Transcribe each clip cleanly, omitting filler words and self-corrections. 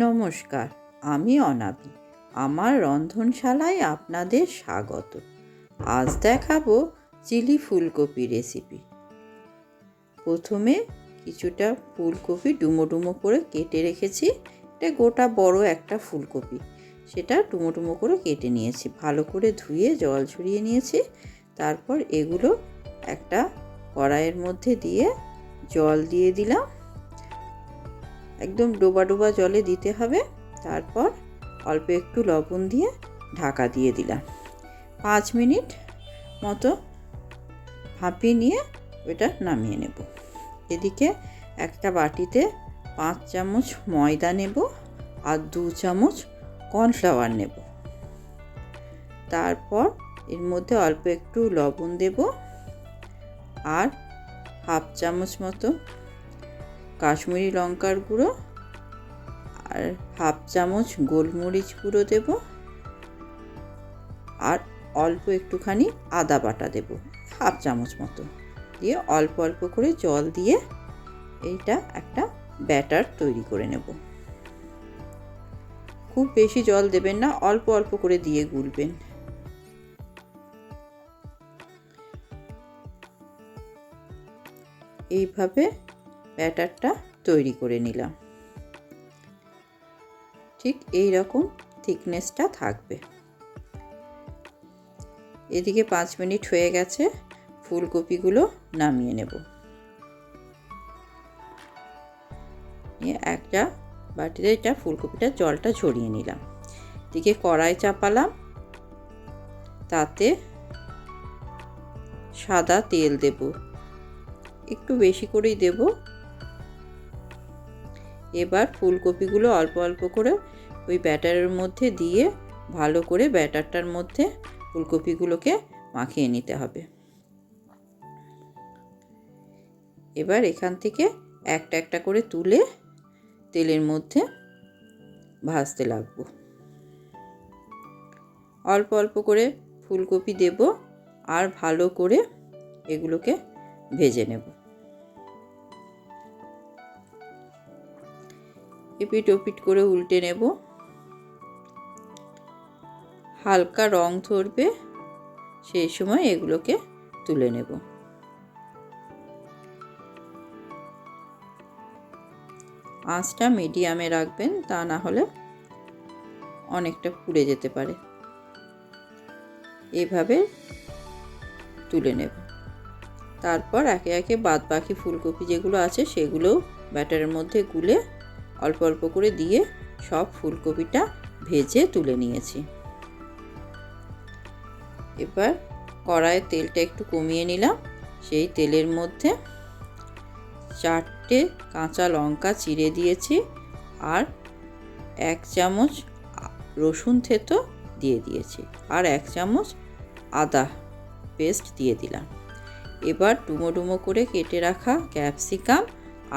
নমস্কার, আমি অনাবি। আমার রন্ধনশালায় আপনাদের স্বাগত। আজ দেখাবো চিলি ফুলকপি রেসিপি। প্রথমে কিছুটা ফুলকপি ডুমো ডুমো করে কেটে রেখেছি। এটা গোটা বড় একটা ফুলকপি, সেটা ডুমো ডুমো করে কেটে নিয়েছি। ভালো করে ধুয়ে জল ঝরিয়ে নিয়েছি। তারপর এগুলো একটা কড়াইয়ের মধ্যে দিয়ে জল দিয়ে দিলাম। একদম ডোবা ডোবা জলে দিতে হবে। তারপর অল্প একটু লবণ দিয়ে ঢাকা দিয়ে দিলাম। 5 মিনিট মতো ভাপিয়ে নিয়ে ওটা নামিয়ে নেব। এদিকে একটা বাটিতে 5 চামচ ময়দা নেব আর 2 চামচ কর্নফ্লাওয়ার নেব। তারপর এর মধ্যে অল্প একটু লবণ দেব আর হাফ চামচ মতো কাশ্মীরি লঙ্কার গুঁড়ো আর হাফ চামচ গোলমরিচ গুঁড়ো দেব আর অল্প একটুখানি আদা বাটা দেব, হাফ চামচ মতো দিয়ে অল্প অল্প করে জল দিয়ে এইটা একটা ব্যাটার তৈরি করে নেব। খুব বেশি জল দেবেন না, অল্প অল্প করে দিয়ে গুলবেন। এইভাবে ব্যাটারটা তৈরি করে নিলাম। ঠিক এই রকম থিকনেসটা থাকবে। এদিকে 5 মিনিট হয়ে গেছে, ফুলকপিগুলো নামিয়ে নেব। নিয়ে একটা বাটিতে এটা ফুলকপিটা জলটা ঝরিয়ে নিলাম। এদিকে কড়াই চাপালাম, তাতে সাদা তেল দেব, একটু বেশি করেই দেব। এবার ফুলকপিগুলো অল্প অল্প করে ওই ব্যাটারের মধ্যে দিয়ে ভালো করে ব্যাটারটার মধ্যে ফুলকপিগুলোকে মাখিয়ে নিতে হবে। এবার এখান থেকে একটা একটা করে তুলে তেলের মধ্যে ভাজতে লাগবো। অল্প অল্প করে ফুলকপি দেব আর ভালো করে এগুলোকে ভেজে নেব। এপিট ওপিট করে উল্টে নেব। হালকা রং ধরবে, সেই সময় এগুলোকে তুলে নেব। আঁচটা মিডিয়ামে রাখবেন, তা না হলে অনেকটা পুড়ে যেতে পারে। এইভাবে তুলে নেব। তারপর একে একে বাদ বাকি ফুলকপি যেগুলো আছে সেগুলো ব্যাটারের মধ্যে গুলে অল্প অল্প করে দিয়ে সব ফুলকপিটা ভেজে তুলে নিয়েছি। এবার কড়াইয়ের তেলটা একটু কমিয়ে নিলাম। সেই তেলের মধ্যে 4টে কাঁচা লঙ্কা চিড়ে দিয়েছি আর 1 চামচ রসুন থেতো দিয়ে দিয়েছি আর 1 চামচ আদা পেস্ট দিয়ে দিলাম। এবার ডুমো ডুমো করে কেটে রাখা ক্যাপসিকাম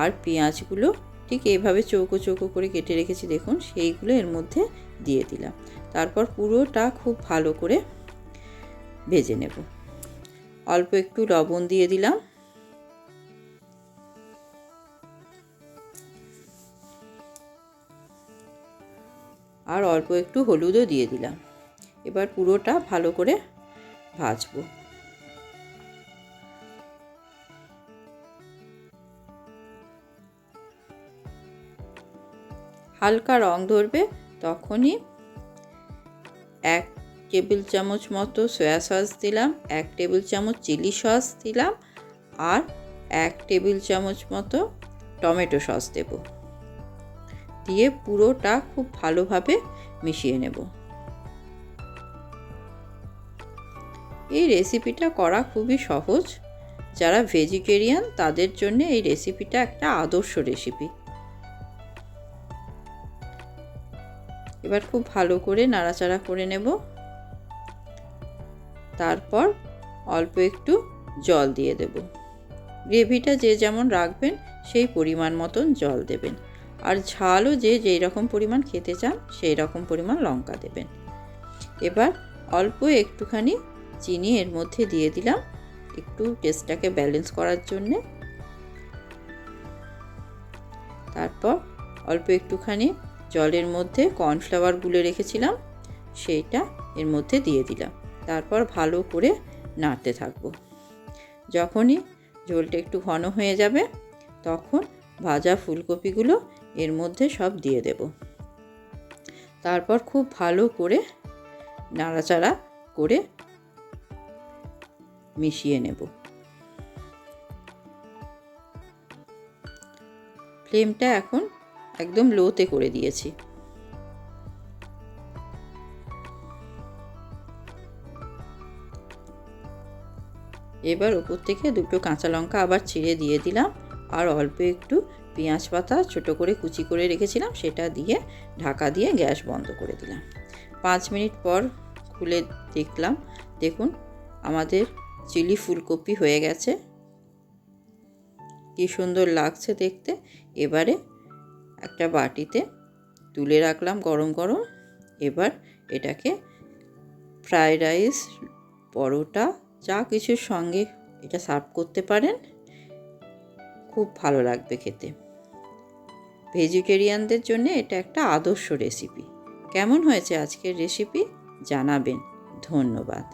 আর পেঁয়াজগুলো ঠিক এইভাবে চৌকো চৌকো করে কেটে রেখেছি দেখুন, সেইগুলো এর মধ্যে দিয়ে দিলাম। তারপর পুরোটা খুব ভালো করে ভেজে নেব। অল্প একটু লবণ দিয়ে দিলাম আর অল্প একটু হলুদও দিয়ে দিলাম। এবার পুরোটা ভালো করে ভাজবো। হালকা রং ধরবে তখনই 1 টেবিল চামচ মতো সয়া সস দিলাম, 1 টেবিল চামচ চিলি সস দিলাম আর 1 টেবিল চামচ মতো টমেটো সস দেব। দিয়ে পুরোটা খুব ভালোভাবে মিশিয়ে নেব। এই রেসিপিটা করা খুবই সহজ। যারা ভেজিটেরিয়ান তাদের জন্য এই রেসিপিটা একটা আদর্শ রেসিপি। এবার খুব ভালো করে নাড়াচাড়া করে নেব। তারপর অল্প একটু জল দিয়ে দেব। গ্রেভিটা যে যেমন রাখবেন সেই পরিমাণ মতন জল দেবেন আর ঝালও যে যেই রকম পরিমাণ খেতে চান সেই রকম পরিমাণ লঙ্কা দেবেন। এবার অল্প একটুখানি চিনি এর মধ্যে দিয়ে দিলাম, একটু টেস্টটাকে ব্যালেন্স করার জন্যে। তারপর অল্প একটুখানি জলের মধ্যে কর্নফ্লাওয়ার গুলে রেখেছিলাম সেইটা এর মধ্যে দিয়ে দিলাম। তারপর ভালো করে নাড়তে থাকবো। যখনই ঝোলটা একটু ঘন হয়ে যাবে তখন ভাজা ফুলকপিগুলো এর মধ্যে সব দিয়ে দেব। তারপর খুব ভালো করে নাড়াচাড়া করে মিশিয়ে নেব। ফ্লেমটা এখন একদম লোতে করে দিয়েছি। এবার ওপর থেকে দুটো কাঁচা লঙ্কা আবার চিড়ে দিয়ে দিলাম, আর অল্প একটু পেঁয়াজ পাতা ছোট করে কুচি করে রেখেছিলাম সেটা দিয়ে ঢাকা দিয়ে গ্যাস বন্ধ করে দিলাম। 5 মিনিট পর খুলে দেখলাম, দেখুন আমাদের চিলি ফুলকপি হয়ে গেছে, কি সুন্দর লাগছে দেখতে। এবারে একটা বাটিতে তুলে রাখলাম গরম গরম। এবার এটাকে ফ্রাইড রাইস, পরোটা, যা কিছুর সঙ্গে এটা সার্ভ করতে পারেন, খুব ভালো লাগবে খেতে। ভেজিটেরিয়ানদের জন্য এটা একটা আদর্শ রেসিপি। কেমন হয়েছে আজকের রেসিপি জানাবেন। ধন্যবাদ।